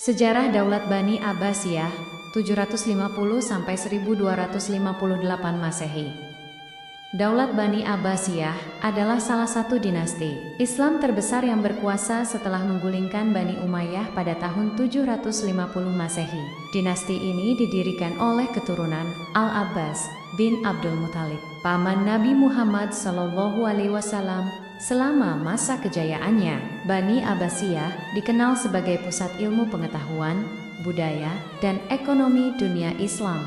Sejarah Daulat Bani Abbasiyah 750–1258 Masehi. Daulat Bani Abbasiyah adalah salah satu dinasti Islam terbesar yang berkuasa setelah menggulingkan Bani Umayyah pada tahun 750 Masehi. Dinasti ini didirikan oleh keturunan Al-Abbas bin Abdul Muthalib, paman Nabi Muhammad SAW. Selama masa kejayaannya, Bani Abbasiyah dikenal sebagai pusat ilmu pengetahuan, budaya, dan ekonomi dunia Islam.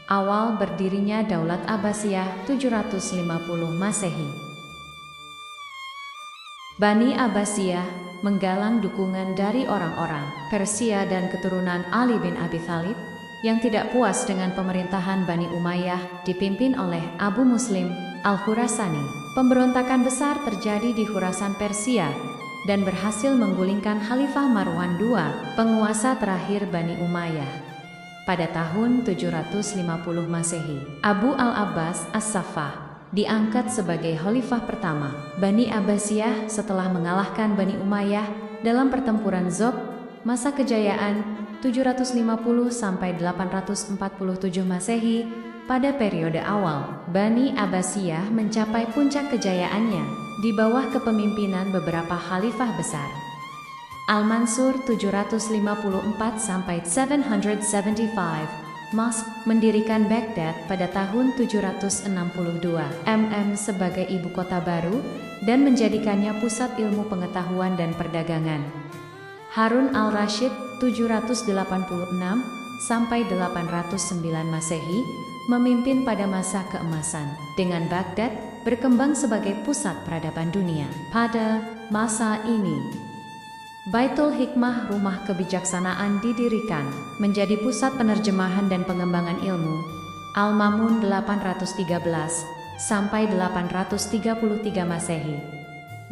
Awal berdirinya Daulat Abbasiyah 750 Masehi. Bani Abbasiyah menggalang dukungan dari orang-orang Persia dan keturunan Ali bin Abi Thalib yang tidak puas dengan pemerintahan Bani Umayyah dipimpin oleh Abu Muslim Al-Khurasani. Pemberontakan besar terjadi di Khurasan Persia dan berhasil menggulingkan Khalifah Marwan II, penguasa terakhir Bani Umayyah. Pada tahun 750 Masehi, Abu al-Abbas As-Saffah diangkat sebagai Khalifah pertama Bani Abbasiyah setelah mengalahkan Bani Umayyah dalam pertempuran Zob. Masa kejayaan 750–847 Masehi. Pada periode awal, Bani Abbasiyah mencapai puncak kejayaannya di bawah kepemimpinan beberapa khalifah besar. Al-Mansur 754–775 Mas mendirikan Baghdad pada tahun 762 sebagai ibu kota baru dan menjadikannya pusat ilmu pengetahuan dan perdagangan. Harun al-Rashid 786–809 Masehi memimpin pada masa keemasan, dengan Baghdad berkembang sebagai pusat peradaban dunia. Pada masa ini, Baitul Hikmah, rumah kebijaksanaan, didirikan menjadi pusat penerjemahan dan pengembangan ilmu. Al-Mamun 813–833 Masehi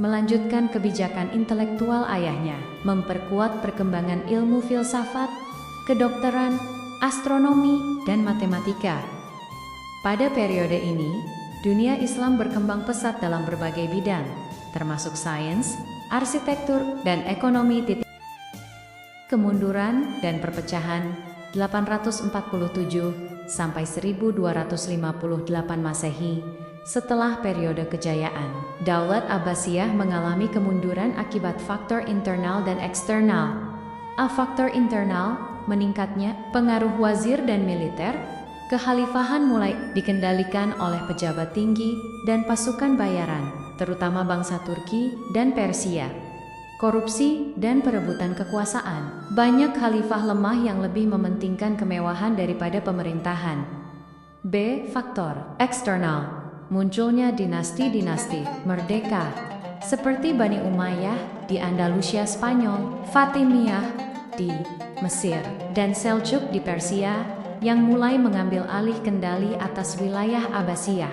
melanjutkan kebijakan intelektual ayahnya, memperkuat perkembangan ilmu filsafat, kedokteran, astronomi, dan matematika. Pada periode ini, dunia Islam berkembang pesat dalam berbagai bidang, termasuk sains, arsitektur, dan ekonomi. Kemunduran dan perpecahan 847–1258 Masehi. Setelah periode kejayaan, Daulat Abbasiyah mengalami kemunduran akibat faktor internal dan eksternal. Faktor internal, meningkatnya pengaruh wazir dan militer. Kekhalifahan mulai dikendalikan oleh pejabat tinggi dan pasukan bayaran, terutama bangsa Turki dan Persia. Korupsi dan perebutan kekuasaan. Banyak khalifah lemah yang lebih mementingkan kemewahan daripada pemerintahan. B. Faktor eksternal. Munculnya dinasti-dinasti merdeka seperti Bani Umayyah di Andalusia Spanyol, Fatimiyah di Mesir, dan Seljuk di Persia yang mulai mengambil alih kendali atas wilayah Abbasiyah.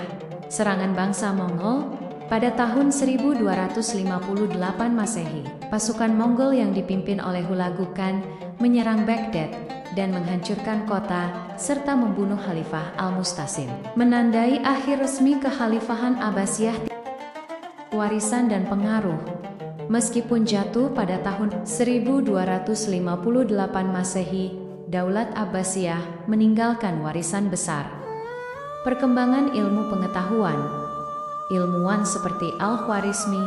Serangan bangsa Mongol pada tahun 1258 Masehi. Pasukan Mongol yang dipimpin oleh Hulagu Khan menyerang Baghdad dan menghancurkan kota serta membunuh Khalifah Al-Mustasim, menandai akhir resmi kekhalifahan Abbasiyah. Warisan dan pengaruh. Meskipun jatuh pada tahun 1258 Masehi, Daulat Abbasiyah meninggalkan warisan besar. Perkembangan ilmu pengetahuan. Ilmuwan seperti Al-Khwarizmi,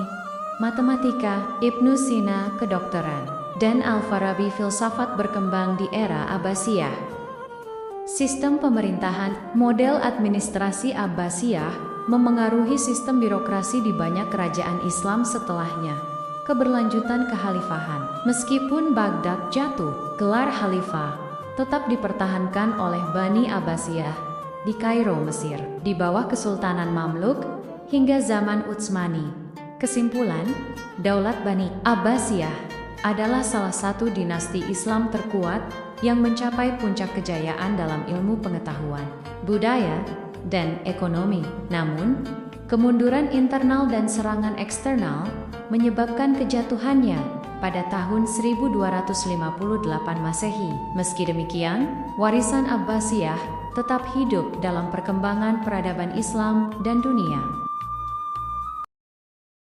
matematika, Ibnu Sina, kedokteran, dan Al-Farabi, filsafat berkembang di era Abbasiyah. Sistem pemerintahan. Model administrasi Abbasiyah memengaruhi sistem birokrasi di banyak kerajaan Islam setelahnya. Keberlanjutan kekhalifahan. Meskipun Baghdad jatuh, gelar khalifah tetap dipertahankan oleh Bani Abbasiyah di Kairo, Mesir, di bawah Kesultanan Mamluk hingga zaman Utsmani. Kesimpulan, Daulat Bani Abbasiyah adalah salah satu dinasti Islam terkuat yang mencapai puncak kejayaan dalam ilmu pengetahuan, budaya, dan ekonomi. Namun, kemunduran internal dan serangan eksternal menyebabkan kejatuhannya pada tahun 1258 Masehi. Meski demikian, warisan Abbasiyah tetap hidup dalam perkembangan peradaban Islam dan dunia.